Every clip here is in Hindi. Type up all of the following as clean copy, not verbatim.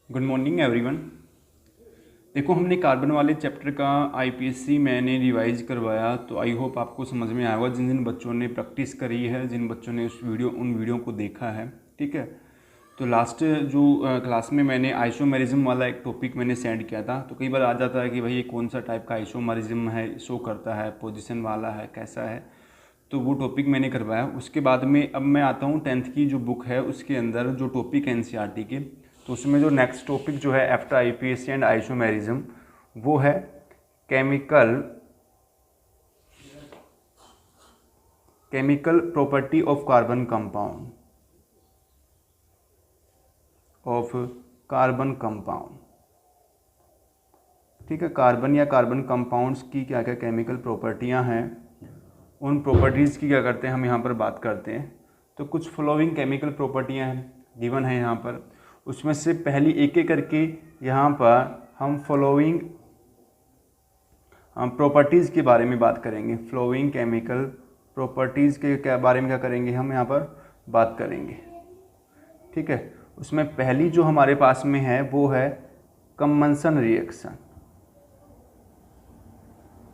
Good morning everyone. देखो, हमने कार्बन वाले चैप्टर का आईपीएससी मैंने रिवाइज करवाया, तो आई होप आपको समझ में आया होगा। जिन जिन बच्चों ने प्रैक्टिस करी है, जिन बच्चों ने उन वीडियो को देखा है, ठीक है। तो लास्ट जो क्लास में मैंने आइसोमेरिज्म वाला एक टॉपिक मैंने सेंड किया था। तो कई बार आ जाता है कि भाई ये कौन सा टाइप का आइसोमेरिज्म है, शो करता है, पोजिशन वाला है, कैसा है। तो वो टॉपिक मैंने करवाया। उसके बाद में अब मैं आता हूँ 10th की जो बुक है उसके अंदर जो टॉपिक है एनसीईआरटी के। तो उसमें जो नेक्स्ट टॉपिक जो है आफ्टर आईपीएससी एंड आइसोमेरिज्म वो है chemical property of carbon compound. ठीक है, कार्बन या कार्बन कंपाउंड्स की क्या क्या केमिकल प्रॉपर्टियां हैं, उन प्रॉपर्टीज़ की क्या करते हैं हम यहाँ पर बात करते हैं। तो कुछ फॉलोइंग केमिकल प्रॉपर्टियां हैं गिवन है यहाँ पर। उसमें से पहली एक एक करके यहाँ पर हम फॉलोइंग प्रॉपर्टीज़ के बारे में बात करेंगे। फ्लोइंग केमिकल प्रॉपर्टीज़ के क्या बारे में क्या करेंगे हम यहाँ पर बात करेंगे, ठीक है। उसमें पहली जो हमारे पास में है वो है कंबंशन रिएक्शन,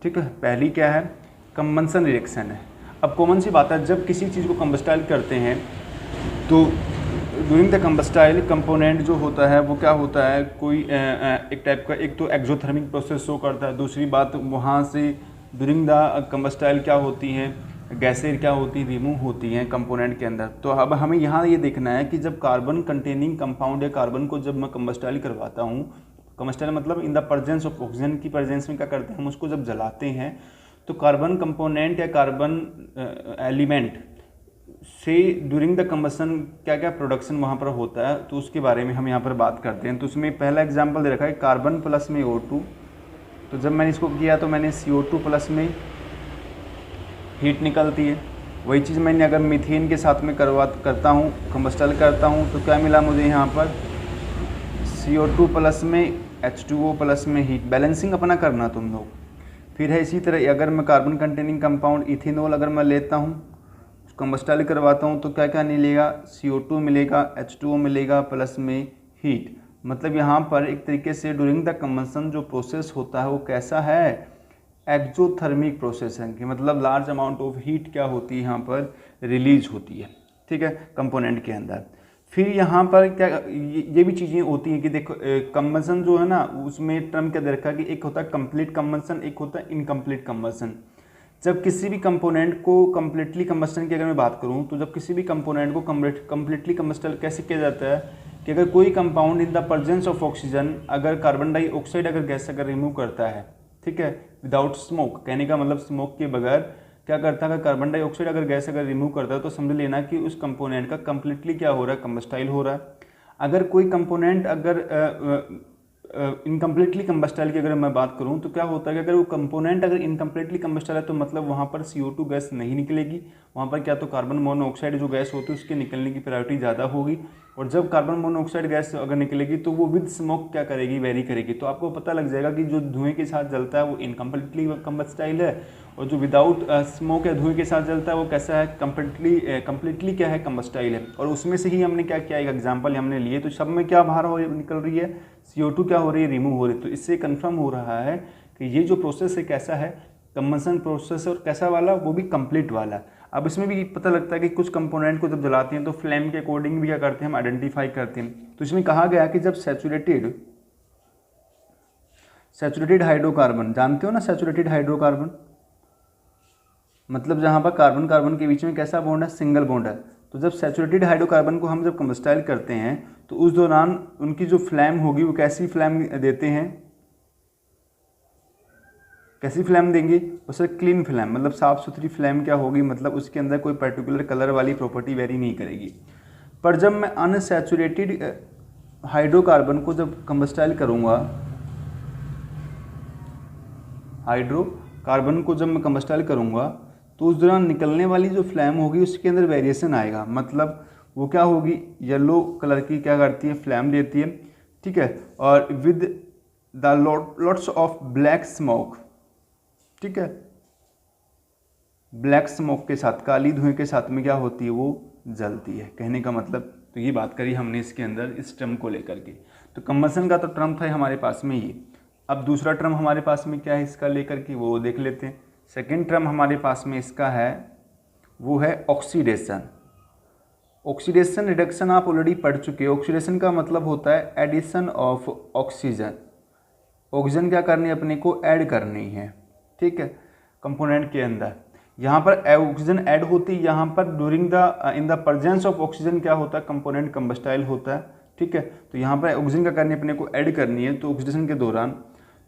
ठीक है। पहली क्या है, कंबंशन रिएक्शन है। अब कॉमन सी बात है, जब किसी चीज़ को कंबस्टाइल करते हैं तो ड्यूरिंग द कंबस्टाइल कंपोनेंट जो होता है वो क्या होता है, कोई एक टाइप का, एक तो एक्सोथर्मिक प्रोसेस शो करता है। दूसरी बात, वहाँ से ड्यूरिंग द कंबस्टाइल क्या होती हैं, गैसें क्या होती हैं, रिमूव होती हैं कंपोनेंट के अंदर। तो अब हमें यहाँ ये देखना है कि जब कार्बन कंटेनिंग कंपाउंड या कार्बन को जब मैं कंबस्टाइल करवाता हूँ, कंबस्टाइल मतलब इन द प्रेजेंस ऑफ ऑक्सीजन की प्रेजेंस में क्या करते हैं हम उसको जब जलाते हैं, तो कार्बन कंपोनेंट या कार्बन एलिमेंट से ड्यूरिंग द कंबसन क्या क्या प्रोडक्शन वहाँ पर होता है, तो उसके बारे में हम यहाँ पर बात करते हैं। तो उसमें पहला एग्जांपल दे रखा है कार्बन प्लस में O2। तो जब मैंने इसको किया तो मैंने CO2 प्लस में हीट निकलती है। वही चीज़ मैंने अगर मीथेन के साथ में करता हूँ, कंबस्टल करता हूँ, तो क्या मिला मुझे यहाँ पर CO2 प्लस में H2O प्लस में हीट। बैलेंसिंग अपना करना तुम लोग। फिर है इसी तरह अगर मैं कार्बन कंटेनिंग कंपाउंड इथेनॉल अगर मैं लेता हूँ, कंबस्टाइल करवाता हूँ, तो क्या क्या मिलेगा, CO2 मिलेगा, H2O मिलेगा प्लस में हीट। मतलब यहाँ पर एक तरीके से ड्यूरिंग द कंबसन जो प्रोसेस होता है वो कैसा है, एक्सोथर्मिक प्रोसेस है कि मतलब लार्ज अमाउंट ऑफ हीट क्या होती है यहाँ पर रिलीज होती है, ठीक है, कंपोनेंट के अंदर। फिर यहाँ पर क्या ये भी चीज़ें होती हैं कि देखो कंबसन जो है ना, उसमें टर्म क्या दे रखा है कि एक होता है कंप्लीट कंबसन, एक होता है इनकम्प्लीट कंबसन। जब किसी भी कंपोनेंट को कम्प्लीटली कंबस्टन की अगर मैं बात करूं, तो जब किसी भी कंपोनेंट को कम्प्लीटली कंबस्टल कैसे किया जाता है कि अगर कोई compound in the presence of oxygen अगर कार्बन डाइऑक्साइड अगर गैस अगर रिमूव करता है, ठीक है, विदाउट स्मोक, कहने का मतलब स्मोक के बगैर क्या करता है, अगर कार्बन डाइऑक्साइड अगर गैस अगर रिमूव करता है, तो समझ लेना कि उस कंपोनेंट का कम्प्लीटली क्या हो रहा है, कंबस्टाइल हो रहा है। अगर कोई कंपोनेंट अगर इनकम्प्लीटली कंबस्टाइल की अगर मैं बात करूं, तो क्या होता है कि अगर वो कंपोनेंट अगर इनकम्प्लीटली कंबस्टाइल है, तो मतलब वहाँ पर CO2 गैस नहीं निकलेगी। वहाँ पर क्या तो कार्बन मोनोऑक्साइड जो गैस होती है उसके निकलने की प्रायोरिटी ज़्यादा होगी। और जब कार्बन मोनोऑक्साइड गैस अगर निकलेगी तो वो विद स्मोक क्या करेगी, वेरी करेगी। तो आपको पता लग जाएगा कि जो धुएँ के साथ जलता है वो इनकम्प्लीटली कंबस्टाइल है, और जो विदाउट स्मोक या धुएँ के साथ जलता है वो कैसा है, कम्प्लीटली क्या है, कंबस्टाइल है। और उसमें से ही हमने क्या किया, एक एग्जाम्पल हमने लिए, तो सब में क्या बाहर निकल रही है, CO2 क्या हो रही है, रिमूव हो रही है। तो इससे कंफर्म हो रहा है कि ये जो प्रोसेस है कैसा है, कंबसन प्रोसेस, और कैसा वाला, वो भी कंप्लीट वाला। अब इसमें भी पता लगता है कि कुछ कंपोनेंट को जब जलाते हैं तो फ्लेम के अकॉर्डिंग भी क्या करते हैं हम आइडेंटिफाई करते हैं। तो इसमें कहा गया कि जब सैचुरेटेड हाइड्रोकार्बन, जानते हो ना सैचुरेटेड हाइड्रोकार्बन मतलब जहाँ पर कार्बन कार्बन के बीच में कैसा बॉन्ड है, सिंगल बॉन्ड है। तो जब सैचुरेटेड हाइड्रोकार्बन को हम जब कंबस्टाइल करते हैं, तो उस दौरान उनकी जो फ्लेम होगी वो कैसी फ्लेम देते हैं, कैसी फ्लेम देंगे, उसे क्लीन फ्लेम, मतलब साफ़ सुथरी फ्लेम क्या होगी, मतलब उसके अंदर कोई पर्टिकुलर कलर वाली प्रॉपर्टी वेरी नहीं करेगी। पर जब मैं अनसैचुरेटेड हाइड्रोकार्बन को जब कंबस्टाइल करूँगा, हाइड्रोकार्बन को जब मैं कंबस्टाइल करूँगा, तो उस दौरान निकलने वाली जो फ्लेम होगी उसके अंदर वेरिएशन आएगा। मतलब वो क्या होगी, येलो कलर की क्या करती है, फ्लेम देती है, ठीक है, और with the lots of black smoke, ठीक है, ब्लैक स्मोक के साथ, काली धुएं के साथ में क्या होती है, वो जलती है, कहने का मतलब। तो ये बात करी हमने इसके अंदर इस टर्म को लेकर के। तो कंबसन का तो टर्म था हमारे पास में ये। अब दूसरा टर्म हमारे पास में क्या है इसका लेकर के वो देख लेते हैं। सेकेंड टर्म हमारे पास में इसका है वो है ऑक्सीडेशन। ऑक्सीडेशन रिडक्शन आप ऑलरेडी पढ़ चुके हो। ऑक्सीडेशन का मतलब होता है एडिशन ऑफ ऑक्सीजन। ऑक्सीजन क्या करनी है अपने को ऐड करनी है, ठीक है, कंपोनेंट के अंदर। यहाँ पर ऑक्सीजन ऐड होती है, यहाँ पर during the in the presence of oxygen क्या होता है, कंपोनेंट कंबस्टाइल होता है, ठीक है। तो यहाँ पर ऑक्सीजन क्या करनी है अपने को ऐड करनी है, तो ऑक्सीडेशन के दौरान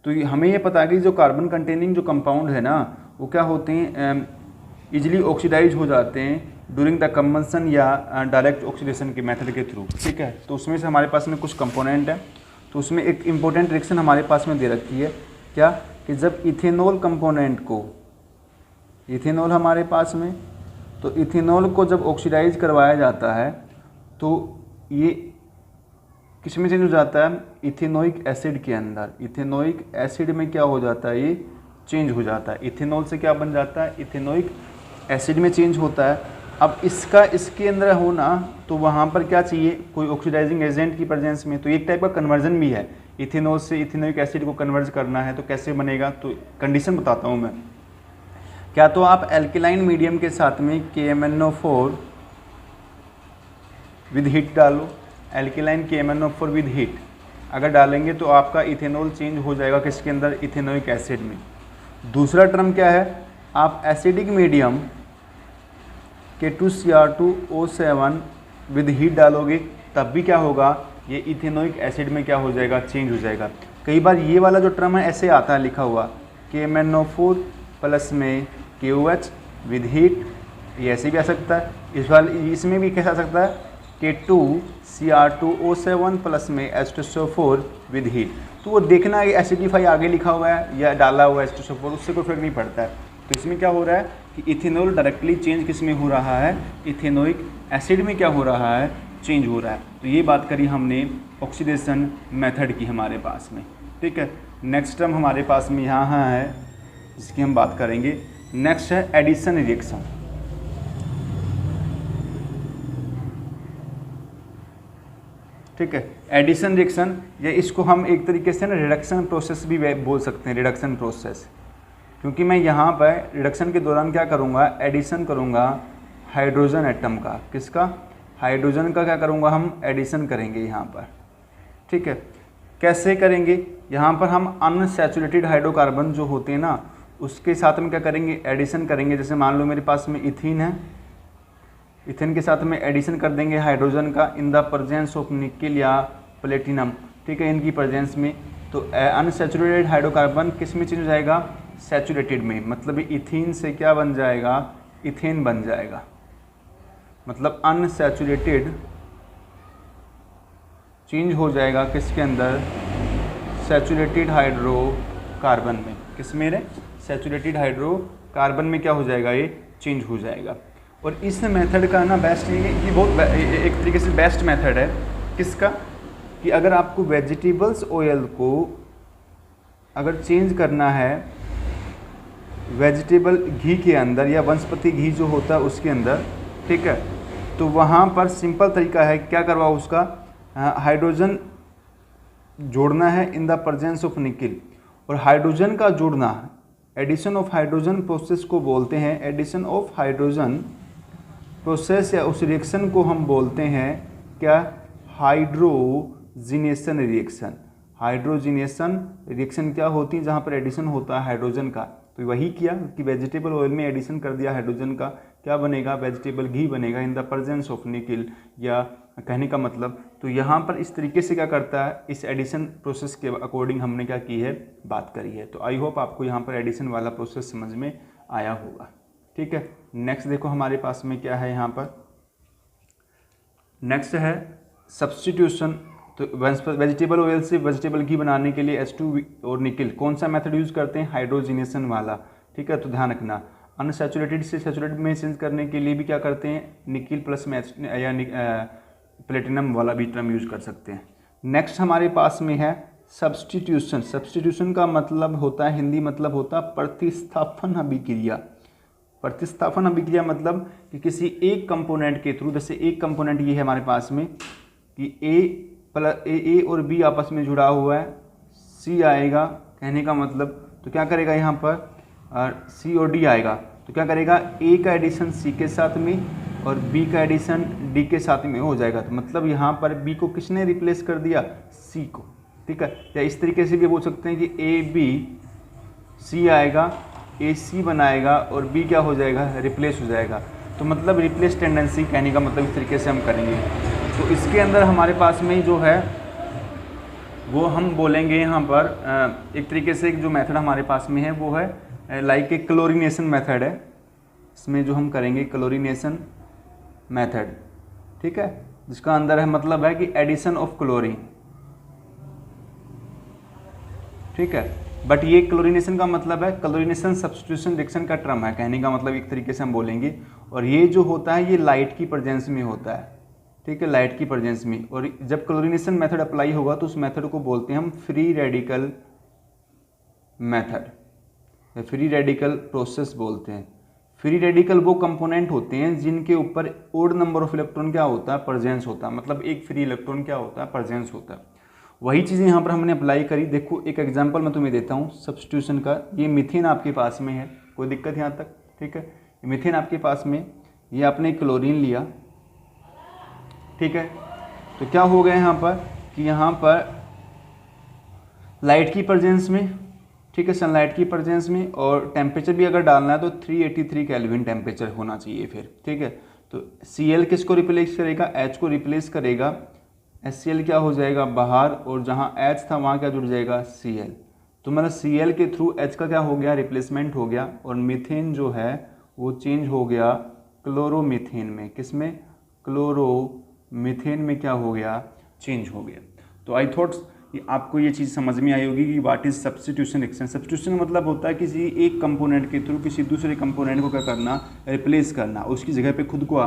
तो हमें ये पता है कि जो कार्बन कंटेनिंग जो कंपाउंड है ना वो क्या होते हैं इजीली ऑक्सीडाइज हो जाते हैं ड्यूरिंग द कंबसन या डायरेक्ट ऑक्सीडेशन के मेथड के थ्रू, ठीक है। तो उसमें से हमारे पास में कुछ कंपोनेंट है, तो उसमें एक इम्पोर्टेंट रिएक्शन हमारे पास में दे रखी है क्या, कि जब इथेनॉल कंपोनेंट को, इथेनॉल हमारे पास में, तो इथेनॉल को जब ऑक्सीडाइज करवाया जाता है तो ये किस में चेंज हो जाता है, इथेनोइक एसिड के अंदर। इथेनोइक एसिड में क्या हो जाता है, ये चेंज हो जाता है। इथेनॉल से क्या बन जाता है, इथेनोइक एसिड में चेंज होता है। अब इसका इसके अंदर होना तो वहाँ पर क्या चाहिए, कोई ऑक्सीडाइजिंग एजेंट की प्रेजेंस में, तो एक टाइप का कन्वर्जन भी है। इथेनॉल से इथेनोइक एसिड को कन्वर्ज करना है तो कैसे बनेगा, तो कंडीशन बताता हूँ मैं। क्या तो आप एल्केलाइन मीडियम के साथ में KMnO4 विद हीट डालो, एल्केलाइन KMnO4 विद हीट अगर डालेंगे तो आपका इथेनॉल चेंज हो जाएगा किसके अंदर, इथेनोइक एसिड में। दूसरा टर्म क्या है, आप acidic medium K2Cr2O7 with heat डालोगे तब भी क्या होगा, ये इथेनोइक एसिड में क्या हो जाएगा, चेंज हो जाएगा। कई बार ये वाला जो टर्म है ऐसे आता है लिखा हुआ, KMnO4 प्लस में KOH विद हीट, ये ऐसे भी आ सकता है। इसमें भी कैसा आ सकता है, K2Cr2O7 प्लस में H2SO4 विद हीट। तो वो देखना है एसिडिफाई आगे लिखा हुआ है या डाला हुआ है H2SO4, उससे कोई फर्क नहीं पड़ता है। तो इसमें क्या हो रहा है कि इथेनॉल डायरेक्टली चेंज किस में हो रहा है, इथेनोइक एसिड में क्या हो रहा है, चेंज हो रहा है। तो ये बात करी हमने ऑक्सीडेशन मेथड की हमारे पास में, ठीक है। नेक्स्ट टर्म हमारे पास में यहाँ है जिसकी हम बात करेंगे। नेक्स्ट है एडिशन रिएक्शन। ठीक है, एडिशन रिएक्शन, या इसको हम एक तरीके से ना रिडक्शन प्रोसेस भी बोल सकते हैं, रिडक्शन प्रोसेस। क्योंकि मैं यहाँ पर रिडक्शन के दौरान क्या करूँगा, एडिशन करूँगा हाइड्रोजन एटम का। किसका, हाइड्रोजन का क्या करूँगा, हम एडिशन करेंगे यहाँ पर, ठीक है। कैसे करेंगे, यहाँ पर हम अनसैचुरेटेड हाइड्रोकार्बन जो होते हैं ना उसके साथ में क्या करेंगे, एडिशन करेंगे। जैसे मान लो मेरे पास में इथीन है, इथेन के साथ में एडिशन कर देंगे हाइड्रोजन का in the presence of nickel या प्लेटिनम, ठीक है, इनकी प्रेजेंस में। तो अनसैचुरेटेड हाइड्रोकार्बन किस में चेंज हो जाएगा, सैचुरेटेड में। मतलब इथीन से क्या बन जाएगा, इथेन बन जाएगा। मतलब अनसैचुरेटेड चेंज हो जाएगा किसके अंदर, सैचुरेटेड हाइड्रोकार्बन में। किस में रे, सैचुरेटेड हाइड्रोकार्बन में क्या हो जाएगा, ये चेंज हो जाएगा। और इस मेथड का ना बेस्ट ये बहुत एक तरीके से बेस्ट मेथड है। किसका, कि अगर आपको वेजिटेबल्स ऑयल को अगर चेंज करना है वेजिटेबल घी के अंदर या वनस्पति घी जो होता है उसके अंदर, ठीक है, तो वहाँ पर सिंपल तरीका है, क्या करवाओ उसका, हाइड्रोजन जोड़ना है in the presence of nickel. और हाइड्रोजन का जोड़ना, एडिशन ऑफ हाइड्रोजन प्रोसेस को बोलते हैं, एडिशन ऑफ हाइड्रोजन प्रोसेस या उस रिएक्शन को हम बोलते हैं क्या, हाइड्रोजिनेशन रिएक्शन। हाइड्रोजिनेशन रिएक्शन क्या होती है, जहाँ पर एडिशन होता है हाइड्रोजन का। तो वही किया कि वेजिटेबल ऑयल में एडिशन कर दिया हाइड्रोजन का, क्या बनेगा, वेजिटेबल घी बनेगा in the presence of nickel, या कहने का मतलब। तो यहाँ पर इस तरीके से क्या करता है, इस एडिशन प्रोसेस के अकॉर्डिंग हमने क्या की है, बात करी है। तो आई होप आपको यहाँ पर एडिशन वाला प्रोसेस समझ में आया होगा, ठीक है। नेक्स्ट देखो हमारे पास में क्या है, यहाँ पर नेक्स्ट है सब्स्टिट्यूशन। तो वेजिटेबल ऑयल से वेजिटेबल घी बनाने के लिए H2 और निकिल कौन सा मेथड यूज़ करते हैं, हाइड्रोजिनेशन वाला, ठीक है। तो ध्यान रखना, अनसैचुरेटेड से सैचुरेटेड में चेंज करने के लिए भी क्या करते हैं, निकिल प्लस में या प्लेटिनम वाला भी टर्म यूज कर सकते हैं। नेक्स्ट हमारे पास में है सब्स्टिट्यूशन। सब्स्टिट्यूशन का मतलब होता है, हिंदी मतलब होता है प्रतिस्थापन अभिक्रिया। प्रतिस्थापन अभिक्रिया मतलब कि किसी एक कंपोनेंट के थ्रू, जैसे एक कंपोनेंट ये है हमारे पास में कि प्लस ए और बी आपस में जुड़ा हुआ है, सी आएगा, कहने का मतलब तो क्या करेगा यहाँ पर सी और डी आएगा, तो क्या करेगा ए का एडिशन सी के साथ में और बी का एडिशन डी के साथ में हो जाएगा। तो मतलब यहाँ पर बी को किसने रिप्लेस कर दिया, सी को, ठीक है। या इस तरीके से भी बोल सकते हैं कि ए बी सी आएगा, ए सी बनाएगा और बी क्या हो जाएगा, रिप्लेस हो जाएगा। तो मतलब रिप्लेस टेंडेंसी कहने का मतलब इस तरीके से हम करेंगे। तो इसके अंदर हमारे पास में जो है वो हम बोलेंगे यहाँ पर एक तरीके से जो मेथड हमारे पास में है वो है लाइक ए क्लोरीनेशन मेथड है। इसमें जो हम करेंगे क्लोरीनेशन मेथड, ठीक है, जिसका अंदर है मतलब है कि एडिशन ऑफ क्लोरीन, ठीक है। बट ये क्लोरीनेशन का मतलब है क्लोरीनेशन सब्स्टिट्यूशन रिएक्शन का टर्म है, कहने का मतलब एक तरीके से हम बोलेंगे। और ये जो होता है ये लाइट की प्रेजेंस में होता है, ठीक है, लाइट की प्रेजेंस में। और जब क्लोरीनेशन मेथड अप्लाई होगा तो उस मेथड को बोलते हैं हम फ्री रेडिकल मेथड या फ्री रेडिकल प्रोसेस बोलते हैं। फ्री रेडिकल वो कंपोनेंट होते हैं जिनके ऊपर ओड नंबर ऑफ इलेक्ट्रॉन क्या होता है, प्रेजेंस होता है, मतलब एक फ्री इलेक्ट्रॉन क्या होता है, प्रेजेंस होता है। वही चीज़ें यहाँ पर हमने अप्लाई करी। देखो एक एग्जांपल मैं तुम्हें देता हूँ सब्स्टिट्यूशन का। ये मीथेन आपके पास में है, कोई दिक्कत यहाँ तक, ठीक है। मीथेन आपके पास में, ये आपने क्लोरीन लिया, ठीक है। तो क्या हो गया यहाँ पर कि यहाँ पर लाइट की प्रेजेंस में, ठीक है, सनलाइट की प्रेजेंस में, और टेम्परेचर भी अगर डालना है तो 383 केल्विन टेम्परेचर होना चाहिए फिर, ठीक है। तो Cl किसको रिप्लेस करेगा, H को रिप्लेस करेगा, HCl क्या हो जाएगा बाहर, और जहाँ H था वहाँ क्या जुड़ जाएगा Cl। तो मतलब Cl के थ्रू H का क्या हो गया, रिप्लेसमेंट हो गया, और मीथेन जो है वो चेंज हो गया क्लोरोमीथेन में। किस में, क्लोरोमीथेन में क्या हो गया, चेंज हो गया। तो आई थॉट आपको ये चीज़ समझ में आई होगी कि what is substitution reaction. Substitution का मतलब होता है किसी एक कंपोनेंट के थ्रू किसी दूसरे कंपोनेंट को क्या करना, रिप्लेस करना, उसकी जगह पे खुद को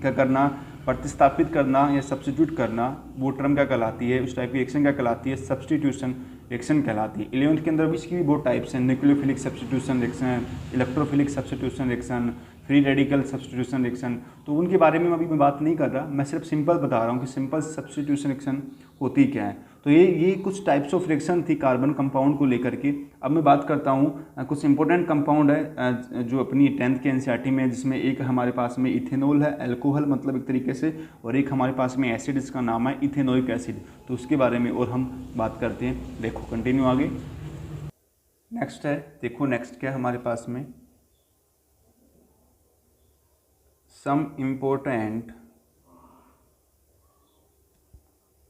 क्या करना, प्रतिस्थापित करना या सब्स्टिट्यूट करना। वो टर्म क्या कहलाती है, उस टाइप की रिएक्शन क्या कहलाती है, सब्स्टिट्यूशन रिएक्शन कहलाती है। 11th के अंदर भी इसकी भी बहुत टाइप्स हैं, nucleophilic substitution reaction, electrophilic substitution reaction, free radical substitution reaction. तो उनके बारे में अभी मैं बात नहीं कर रहा, मैं सिर्फ सिंपल बता रहा हूँ कि सिंपल सब्स्टिट्यूशन रिएक्शन होती क्या है। तो ये कुछ टाइप्स ऑफ रिएक्शन थी कार्बन कंपाउंड को लेकर के। अब मैं बात करता हूँ कुछ इंपॉर्टेंट कंपाउंड है जो अपनी 10th के एनसीईआरटी में, जिसमें एक हमारे पास में इथेनॉल है, अल्कोहल मतलब एक तरीके से, और एक हमारे पास में एसिड, इसका नाम है इथेनोइक एसिड। तो उसके बारे में और हम बात करते हैं। देखो कंटिन्यू आगे, नेक्स्ट है, देखो नेक्स्ट क्या है हमारे पास में, some important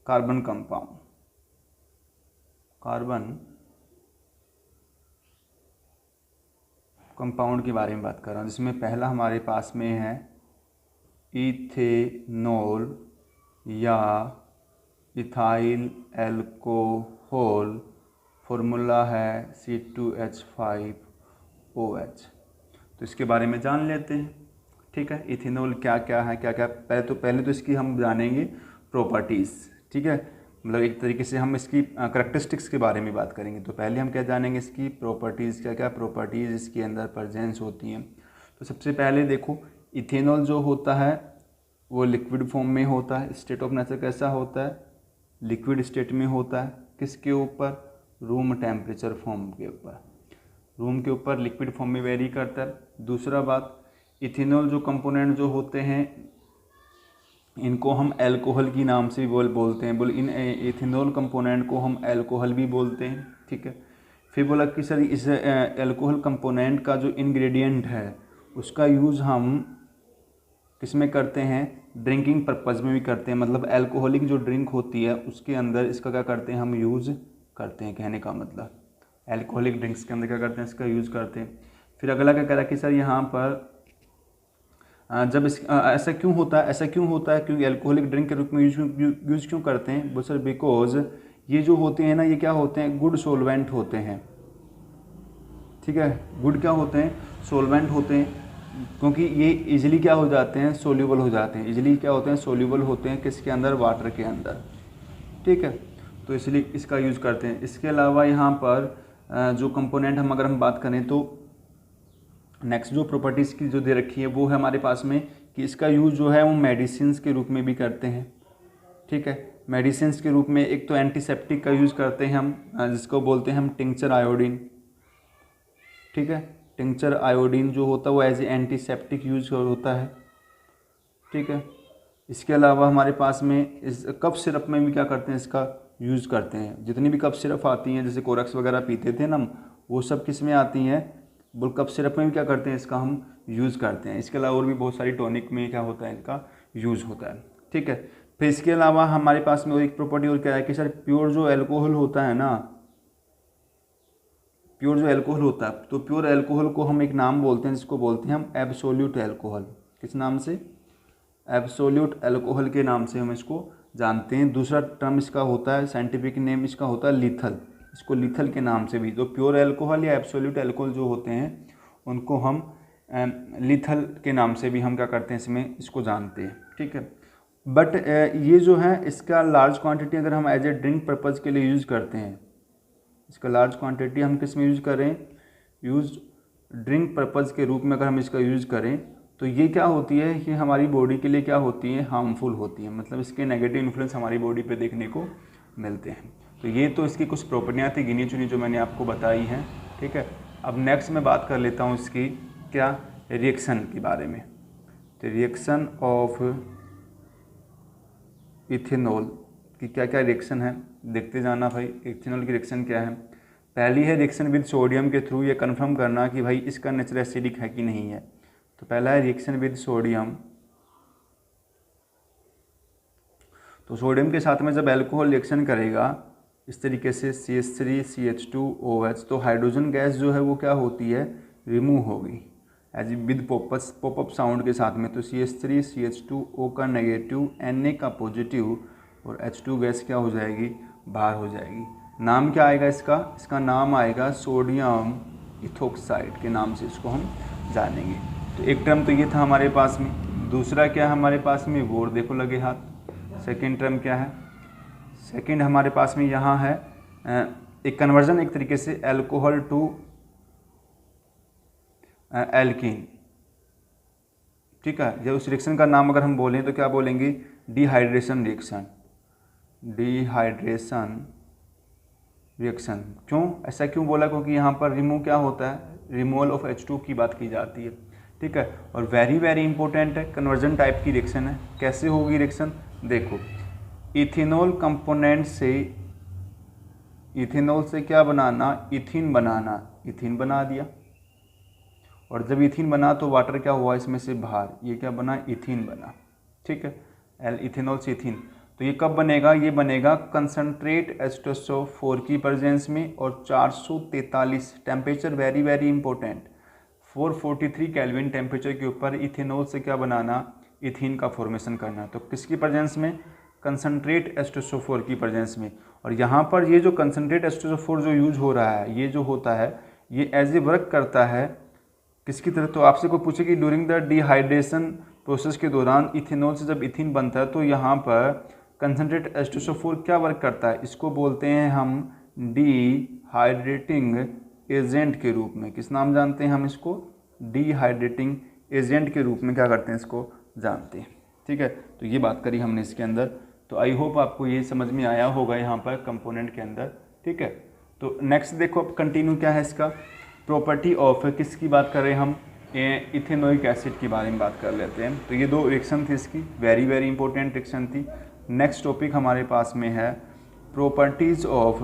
carbon compound, carbon compound के बारे में बात कर रहा हूँ, जिसमें पहला हमारे पास में है इथेनॉल या इथाइल एल्कोहल, फॉर्मूला है C2H5OH। तो इसके बारे में जान लेते हैं, ठीक है। इथेनॉल क्या क्या है, क्या क्या, पहले तो इसकी हम जानेंगे प्रॉपर्टीज़, ठीक है, मतलब एक तरीके से हम इसकी करैक्टरिस्टिक्स के बारे में बात करेंगे। तो पहले हम क्या जानेंगे, इसकी प्रॉपर्टीज़, क्या क्या प्रॉपर्टीज़ इसके अंदर प्रेजेंस होती हैं। तो सबसे पहले देखो इथेनॉल जो होता है वो लिक्विड फॉर्म में होता है। स्टेट ऑफ नेचर कैसा होता है, लिक्विड स्टेट में होता है। किसके ऊपर, रूम टेम्परेचर फॉर्म के ऊपर, रूम के ऊपर लिक्विड फॉर्म में वेरी करता है। दूसरा बात, इथेनॉल जो कंपोनेंट जो होते हैं इनको हम अल्कोहल की नाम से भी बोलते हैं, इन इथेनॉल कंपोनेंट को हम अल्कोहल भी बोलते हैं, ठीक है। फिर बोला कि सर इस अल्कोहल कंपोनेंट का जो इंग्रेडिएंट है उसका यूज़ हम किस में करते हैं, ड्रिंकिंग पर्पज़ में भी करते हैं, मतलब अल्कोहलिक जो ड्रिंक होती है उसके अंदर इसका क्या करते हैं, हम यूज़ करते हैं, कहने का मतलब अल्कोहलिक ड्रिंक्स के अंदर क्या करते हैं, इसका यूज़ करते हैं। फिर अगला क्या कह रहा है कि सर यहाँ पर जब इस ऐसा क्यों होता है, क्योंकि अल्कोहलिक ड्रिंक के रूप में यूज़ क्यों करते हैं, वो सर बिकॉज ये जो होते हैं ना, ये क्या होते हैं, गुड सोलवेंट होते हैं, ठीक है। गुड क्या होते हैं, सोलवेंट होते हैं, क्योंकि ये इजीली क्या हो जाते हैं, सोल्यूबल हो जाते हैं, इजीली क्या होते हैं, सोल्यूबल होते हैं, किसके अंदर, वाटर के अंदर, ठीक है। तो इसलिए इसका यूज़ करते हैं। इसके अलावा यहाँ पर जो कंपोनेंट अगर हम बात करें तो नेक्स्ट जो प्रॉपर्टीज़ की जो दे रखी है वो है हमारे पास में कि इसका यूज़ जो है वो मेडिसिन के रूप में भी करते हैं, ठीक है। मेडिसिन के रूप में एक तो एंटीसेप्टिक का यूज़ करते हैं हम, जिसको बोलते हैं हम टिंक्चर आयोडीन, ठीक है। टिंक्चर आयोडीन जो होता है वो एज ए एंटीसेप्टिक यूज होता है, ठीक है। इसके अलावा हमारे पास में इस कफ सिरप में भी क्या करते हैं, इसका यूज़ करते हैं। जितनी भी कफ सिरप आती हैं, जैसे कोरक्स वगैरह पीते थे ना हम, वो सब किस में आती हैं, बुल कफ सिरप में भी क्या करते हैं, इसका हम यूज़ करते हैं। इसके अलावा और भी बहुत सारी टॉनिक में क्या होता है, इनका यूज़ होता है, ठीक है। फिर इसके अलावा हमारे पास में एक प्रॉपर्टी और क्या है कि सर प्योर जो एल्कोहल होता है ना, प्योर जो एल्कोहल होता है, तो प्योर एल्कोहल को हम एक नाम बोलते हैं जिसको बोलते हैं हम एब्सोल्यूट एल्कोहल। किस नाम से, एब्सोल्यूट एल्कोहल के नाम से हम इसको जानते हैं। दूसरा टर्म इसका होता है, साइंटिफिक नेम इसका होता है लीथल, इसको लीथल के नाम से भी। तो प्योर एल्कोहल या एब्सोल्यूट एल्कोहल जो होते हैं उनको हम लीथल के नाम से भी हम क्या करते हैं, इसमें इसको जानते हैं, ठीक है। बट ये जो है इसका लार्ज क्वांटिटी अगर हम एज ए ड्रिंक पर्पज़ के लिए यूज़ करते हैं, इसका लार्ज क्वांटिटी हम किस में यूज़ करें, यूज़ ड्रिंक पर्पज़ के रूप में अगर हम इसका यूज़ करें तो ये क्या होती है कि हमारी बॉडी के लिए क्या होती है, हार्मफुल होती है। मतलब इसके नेगेटिव इन्फ्लुएंस हमारी बॉडी पे देखने को मिलते हैं। तो ये तो इसकी कुछ प्रॉपर्टियाँ थी गिनी चुनी जो मैंने आपको बताई हैं, ठीक है। अब नेक्स्ट मैं बात कर लेता हूँ इसकी क्या, रिएक्शन के बारे में। तो रिएक्शन ऑफ इथेनॉल की क्या क्या रिएक्शन है, देखते जाना भाई। इथेनॉल की रिएक्शन क्या है, पहली है रिएक्शन विद सोडियम के थ्रू ये कंफर्म करना कि भाई इसका नेचर एसिडिक है कि नहीं है। तो पहला है रिएक्शन विद सोडियम। तो सोडियम के साथ में जब एल्कोहल रिएक्शन करेगा इस तरीके से CH3CH2OH, तो हाइड्रोजन गैस जो है वो क्या होती है, रिमूव होगी एज विद पॉपअप साउंड के साथ में। तो CH3CH2O का नेगेटिव, Na का पॉजिटिव और H2 गैस क्या हो जाएगी, बाहर हो जाएगी। नाम क्या आएगा इसका, इसका नाम आएगा सोडियम इथोक्साइड के नाम से इसको हम जानेंगे। तो एक टर्म तो ये था हमारे पास में। दूसरा क्या है हमारे पास में, वो देखो लगे हाथ। सेकेंड टर्म क्या है, सेकेंड हमारे पास में यहाँ है एक कन्वर्जन एक तरीके से एल्कोहल टू एल्कीन, ठीक है। जब उस रिएक्शन का नाम अगर हम बोलें तो क्या बोलेंगे, डिहाइड्रेशन रिएक्शन, डिहाइड्रेशन रिएक्शन। क्यों ऐसा क्यों बोला, क्योंकि यहाँ पर रिमूव क्या होता है, रिमूवल ऑफ H2 की बात की जाती है, ठीक है। और वेरी वेरी इंपॉर्टेंट है, कन्वर्जन टाइप की रिएक्शन है। कैसे होगी रिएक्शन, देखो इथेनॉल कंपोनेंट से, इथेनॉल से क्या बनाना, इथीन बनाना, इथीन बना दिया। और जब इथीन बना तो वाटर क्या हुआ इसमें से बाहर, ये क्या बना, इथीन बना, ठीक है। इथेनॉल से इथीन। तो ये कब बनेगा, ये बनेगा कंसनट्रेट H2SO4 की प्रेजेंस में और 443 temperature, very very important, 443 kelvin temperature के ऊपर इथेनॉल से क्या बनाना, इथीन का फॉर्मेशन करना। तो किसकी प्रेजेंस में, कंसनट्रेट H2SO4 की प्रेजेंस में। और यहाँ पर ये जो कंसनट्रेट H2SO4 जो यूज हो रहा है, ये जो होता है ये एज ए वर्क करता है किसकी तरह। तो आपसे कोई पूछे कि ड्यूरिंग द डिहाइड्रेशन प्रोसेस के दौरान इथेनॉल से जब इथीन बनता है तो यहाँ पर कंसनट्रेट H2SO4 क्या वर्क करता है, इसको बोलते हैं हम डिहाइड्रेटिंग एजेंट के रूप में। किस नाम जानते हैं हम इसको, डिहाइड्रेटिंग एजेंट के रूप में क्या करते हैं, इसको जानते हैं, ठीक है। तो ये बात करी हमने इसके अंदर। तो आई होप आपको ये समझ में आया होगा यहाँ पर कंपोनेंट के अंदर, ठीक है। तो नेक्स्ट देखो अब कंटिन्यू क्या है इसका, प्रॉपर्टी ऑफ, किसकी बात कर रहे हैं हम, इथेनोइक एसिड के बारे में बात कर लेते हैं। तो ये दो रिएक्शन थी इसकी, वेरी वेरी इंपॉर्टेंट रिएक्शन थी। नेक्स्ट टॉपिक हमारे पास में है properties of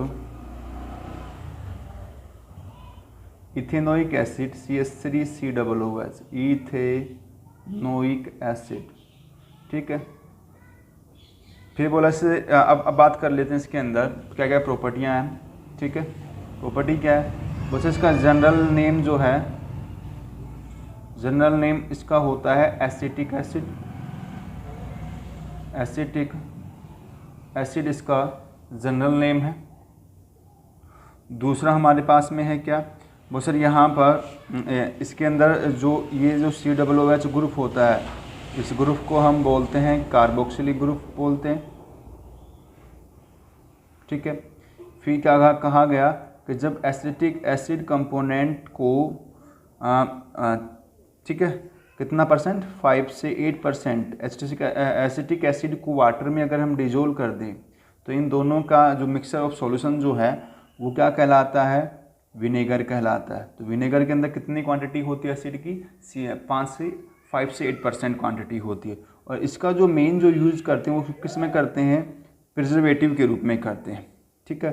ethanoic acid CH3COOH, ethanoic acid, ठीक है। फिर बोला से अब बात कर लेते हैं इसके अंदर क्या क्या प्रॉपर्टियां हैं, ठीक है। प्रॉपर्टी क्या है, बस इसका जनरल नेम जो है, जनरल नेम इसका होता है एसिटिक एसिड, एसिटिक एसिड इसका जनरल नेम है। दूसरा हमारे पास में है क्या, वो सर यहाँ पर इसके अंदर जो ये जो COOH ग्रुप होता है, इस ग्रुप को हम बोलते हैं कार्बोक्सिलिक ग्रुप बोलते हैं, ठीक है। फिर क्या कहा गया कि जब एसिटिक एसिड कंपोनेंट को ठीक है, कितना परसेंट, 5 से 8% एसिटिक एसिड को वाटर में अगर हम डिजोल्व कर दें तो इन दोनों का जो मिक्सचर ऑफ सॉल्यूशन जो है वो क्या कहलाता है, विनेगर कहलाता है। तो विनेगर के अंदर कितनी क्वांटिटी होती है एसिड की, 5 से 8% क्वांटिटी होती है। और इसका जो मेन जो यूज़ करते हैं वो किस में करते हैं, प्रिजर्वेटिव के रूप में करते हैं। ठीक है,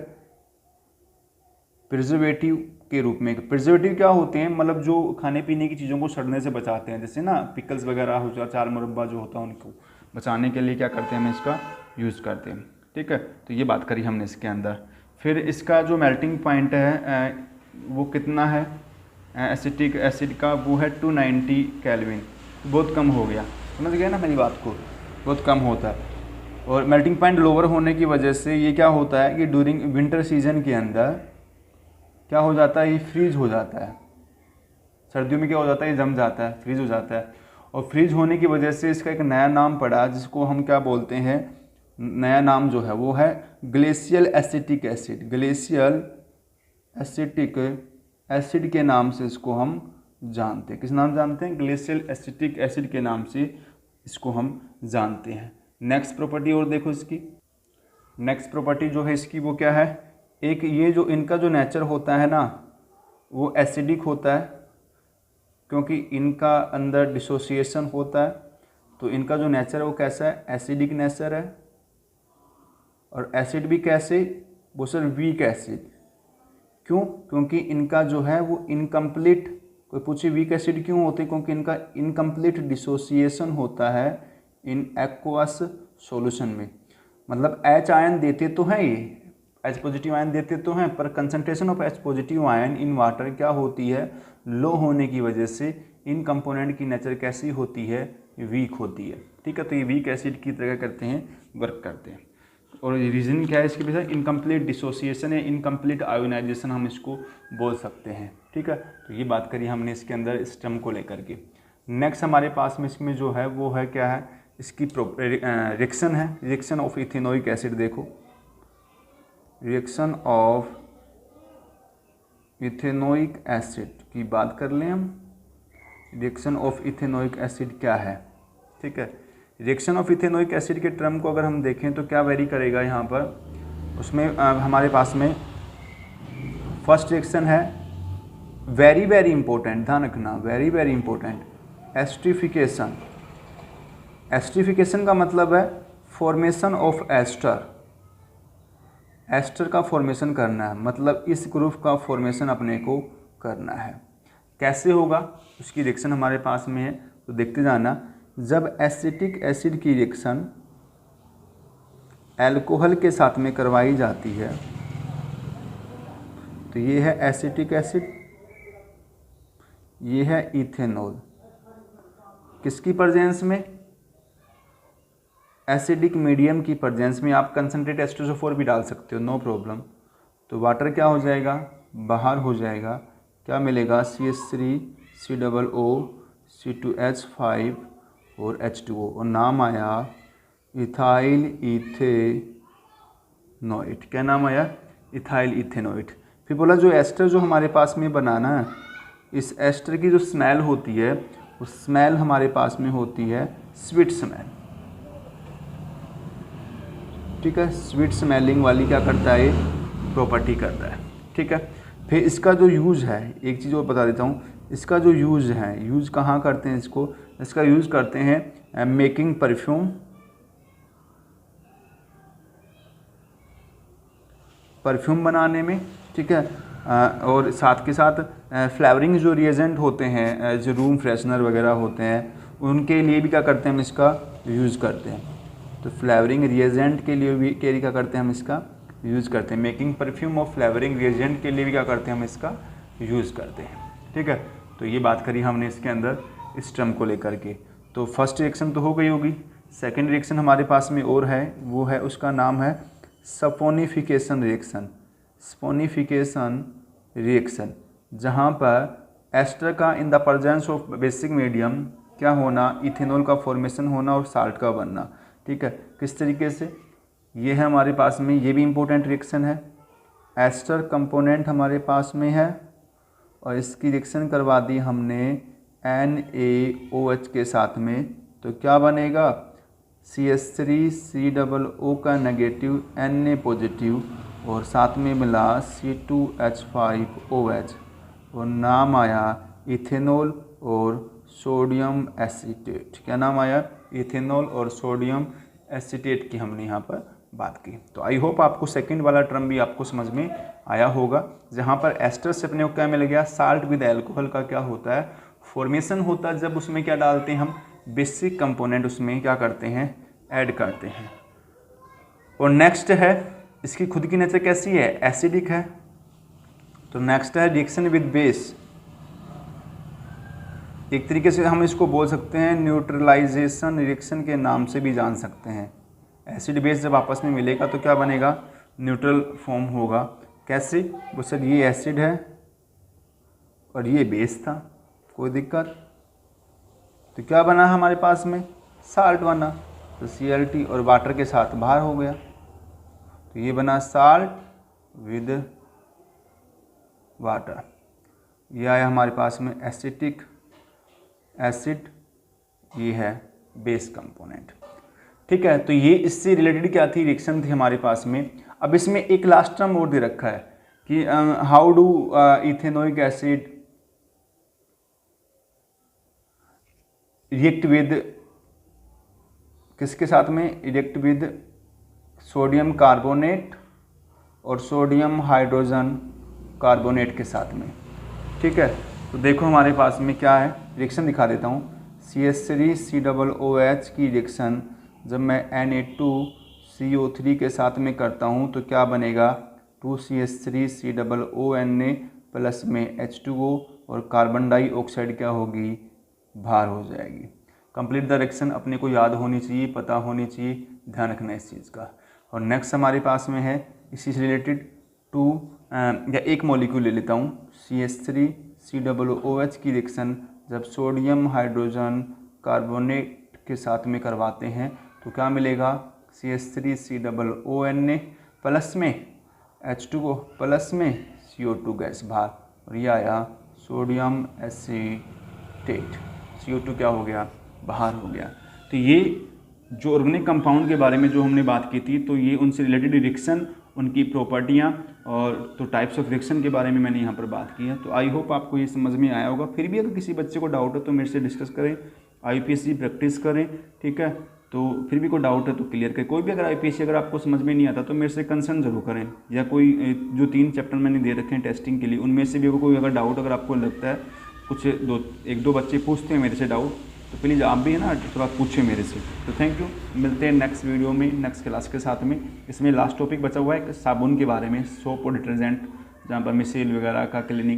प्रिजर्वेटिव के रूप में। प्रिजर्वेटिव क्या होते हैं, मतलब जो खाने पीने की चीज़ों को सड़ने से बचाते हैं, जैसे ना पिकल्स वगैरह हो जाए, चार मुरब्बा जो होता है उनको बचाने के लिए क्या करते हैं, हम इसका यूज़ करते हैं। ठीक है, तो ये बात करी हमने इसके अंदर। फिर इसका जो मेल्टिंग पॉइंट है वो कितना है एसिटिक एसिड का, वो है 290 केल्विन, बहुत कम हो गया, समझ गए ना मेरी बात को, बहुत कम होता है। और मेल्टिंग पॉइंट लोअर होने की वजह से ये क्या होता है कि ड्यूरिंग विंटर सीजन के अंदर क्या हो जाता है, ये फ्रीज हो जाता है। सर्दियों में क्या हो जाता है, ये जम जाता है, फ्रीज हो जाता है। और फ्रीज होने की वजह से इसका एक नया नाम पड़ा जिसको हम क्या बोलते हैं, नया नाम जो है वो है glacial acetic acid. Glacial acetic acid के नाम से इसको हम जानते हैं। किस नाम जानते हैं, ग्लेशियल एसिटिक एसिड के नाम से इसको हम जानते हैं। नेक्स्ट प्रॉपर्टी और देखो इसकी, नेक्स्ट प्रॉपर्टी जो है इसकी वो क्या है, एक ये जो इनका जो नेचर होता है ना वो एसिडिक होता है, क्योंकि इनका अंदर डिसोसिएशन होता है। तो इनका जो नेचर है वो कैसा है, एसिडिक नेचर है। और एसिड भी कैसे, वो सर वीक एसिड। क्यों, क्योंकि इनका जो है वो इनकम्प्लीट, कोई पूछे वीक एसिड क्यों होते हैं, क्योंकि इनका इनकम्प्लीट डिसोसिएशन होता है इन एक्वस सॉल्यूशन में। मतलब H आयन देते तो हैं, ये H पॉजिटिव आयन देते तो हैं, पर concentration of H positive ion in water क्या होती है, लो होने की वजह से इन कंपोनेंट की नेचर कैसी होती है, वीक होती है। ठीक है, तो ये वीक एसिड की तरह करते हैं, वर्क करते हैं। और रीज़न क्या है इसके पीछे, इनकम्प्लीट डिसोसिएशन है, इनकम्प्लीट आयोनाइजेशन हम इसको बोल सकते हैं। ठीक है, तो ये बात करी हमने इसके अंदर इस टर्म को लेकर के। नेक्स्ट हमारे पास में इसमें जो है वो है क्या है, इसकी रिएक्शन है, रिएक्शन ऑफ इथेनोइक एसिड। देखो रिएक्शन ऑफ इथेनोइक एसिड की बात कर लें हम, रिएक्शन ऑफ इथेनोइक एसिड क्या है। ठीक है, रिएक्शन ऑफ इथेनोइक एसिड के टर्म को अगर हम देखें तो क्या वेरी करेगा यहाँ पर, उसमें हमारे पास में फर्स्ट रिएक्शन है वेरी वेरी इंपॉर्टेंट, ध्यान रखना, very very important, esterification. Esterification का मतलब है फॉर्मेशन ऑफ एस्टर। एस्टर का फॉर्मेशन करना है, मतलब इस ग्रुप का फॉर्मेशन अपने को करना है। कैसे होगा, उसकी रिएक्शन हमारे पास में है, तो देखते जाना। जब एसिटिक एसिड की रिएक्शन अल्कोहल के साथ में करवाई जाती है, तो ये है एसिटिक एसिड, ये है इथेनॉल, किसकी प्रेजेंस में, एसिडिक मीडियम की प्रेजेंस में। आप कंसनट्रेट H2SO4 भी डाल सकते हो, नो प्रॉब्लम। तो वाटर क्या हो जाएगा, बाहर हो जाएगा, क्या मिलेगा, CH3 COO C2H5 और H2O, और नाम आया इथाइल इथेनोइट। क्या नाम आया, इथाइल इथेनोइट। फिर बोला जो एस्टर जो हमारे पास में बनाना है, इस एस्टर की जो स्मेल होती है, उस स्मेल हमारे पास में होती है स्वीट स्मेल। ठीक है, स्वीट स्मेलिंग वाली क्या करता है, प्रॉपर्टी करता है। ठीक है, फिर इसका जो यूज़ है, एक चीज़ और बता देता हूँ, इसका जो यूज़ है, यूज़ कहाँ करते हैं इसको, इसका यूज़ करते हैं मेकिंग परफ्यूम, परफ्यूम बनाने में। ठीक है, और साथ के साथ फ्लेवरिंग जो रिएजेंट होते हैं, जो रूम फ्रेशनर वगैरह होते हैं, उनके लिए भी क्या करते हैं हम इसका यूज़ करते हैं। तो फ्लेवरिंग रिएजेंट के लिए भी क्या करते हैं हम इसका यूज़ करते हैं, मेकिंग परफ्यूम और फ्लेवरिंग रिएजेंट के लिए भी क्या करते हैं हम इसका यूज़ करते हैं। ठीक है, तो ये बात करी हमने इसके अंदर इस टर्म को लेकर के। तो फर्स्ट रिएक्शन तो हो गई होगी। सेकेंड रिएक्शन हमारे पास में और है, वो है, उसका नाम है सपोनिफिकेशन रिएक्शन। स्पोनिफिकेशन रिएक्शन, जहाँ पर एस्टर का in the presence of basic medium क्या होना, इथेनॉल का फॉर्मेशन होना और साल्ट का बनना। ठीक है, किस तरीके से, ये है हमारे पास में, ये भी इम्पोर्टेंट रिएक्शन है। एस्टर कंपोनेंट हमारे पास में है और इसकी रिएक्शन करवा दी हमने NaOH के साथ में, तो क्या बनेगा CH3COO का नेगेटिव, Na पॉजिटिव और साथ में मिला C2H5OH और नाम आया इथेनॉल और सोडियम एसीटेट। क्या नाम आया? इथेनॉल और सोडियम एसीटेट की हमने यहाँ पर बात की। तो आई होप आपको सेकंड वाला टर्म भी आपको समझ में आया होगा, जहाँ पर एस्टर से अपने को क्या मिल गया, साल्ट विद एल्कोहल का क्या होता है, फॉर्मेशन होता है जब उसमें क्या डालते हैं हम, बेसिक कंपोनेंट उसमें क्या करते हैं, ऐड करते हैं। और नेक्स्ट है, इसकी खुद की नेचर कैसी है, एसिडिक है। तो नेक्स्ट है रिएक्शन विद बेस, एक तरीके से हम इसको बोल सकते हैं न्यूट्रलाइजेशन रिएक्शन के नाम से भी जान सकते हैं। एसिड बेस जब आपस में मिलेगा तो क्या बनेगा, न्यूट्रल फॉर्म होगा। कैसे? वो सर ये एसिड है और ये बेस था, कोई दिक्कत, तो क्या बना हमारे पास में, साल्ट बना। तो Cl और वाटर के साथ बाहर हो गया, तो ये बना साल्ट विद वाटर। ये आया हमारे पास में एसिटिक एसिड, ये है बेस कंपोनेंट। ठीक है, तो ये इससे रिलेटेड क्या थी, रिएक्शन थी हमारे पास में। अब इसमें एक लास्ट टर्म और दे रखा है कि how do ethanoic acid react with, किसके साथ में, रिएक्ट विद सोडियम कार्बोनेट और सोडियम हाइड्रोजन कार्बोनेट के साथ में। ठीक है, तो देखो हमारे पास में क्या है, रिएक्शन दिखा देता हूँ। CH3COOH की रिएक्शन जब मैं Na2CO3 के साथ में करता हूँ तो क्या बनेगा, 2CH3COONA प्लस में H2O और कार्बन डाइऑक्साइड क्या होगी, बाहर हो जाएगी। कंप्लीट द रिएक्शन अपने को याद होनी चाहिए, पता होनी चाहिए, ध्यान रखना इस चीज़ का। और नेक्स्ट हमारे पास में है इसी से रिलेटेड या एक मॉलिक्यूल ले लेता हूँ, CH3COOH की रिएक्शन जब सोडियम हाइड्रोजन कार्बोनेट के साथ में करवाते हैं तो क्या मिलेगा, CH3COONA प्लस में H2O प्लस में CO2 गैस बाहर, और ये आया सोडियम एसीटेट, CO2 क्या हो गया, बाहर हो गया। तो ये जो ऑर्गेनिक कंपाउंड के बारे में जो हमने बात की थी, तो ये उनसे रिलेटेड रिएक्शन, उनकी प्रॉपर्टियाँ और तो टाइप्स ऑफ रिएक्शन के बारे में मैंने यहाँ पर बात की है। तो आई होप आपको ये समझ में आया होगा। फिर भी अगर किसी बच्चे को डाउट है तो मेरे से डिस्कस करें, IPSC प्रैक्टिस करें। ठीक है, तो फिर भी कोई डाउट है तो क्लियर करें। कोई भी अगर IPSC अगर आपको समझ में नहीं आता तो मेरे से कंसर्न जरूर करें, या कोई जो 3 चैप्टर मैंने दे रखे हैं टेस्टिंग के लिए, उनमें से भी कोई अगर डाउट अगर आपको लगता है, कुछ 1-2 बच्चे पूछते हैं मेरे से डाउट, तो प्लीज़ आप भी है ना थोड़ा पूछे मेरे से। तो थैंक यू, मिलते हैं नेक्स्ट वीडियो में, नेक्स्ट क्लास के साथ में। इसमें लास्ट टॉपिक बचा हुआ है साबुन के बारे में, सोप और डिटर्जेंट, जहाँ पर मिसेल वगैरह का क्लीनिंग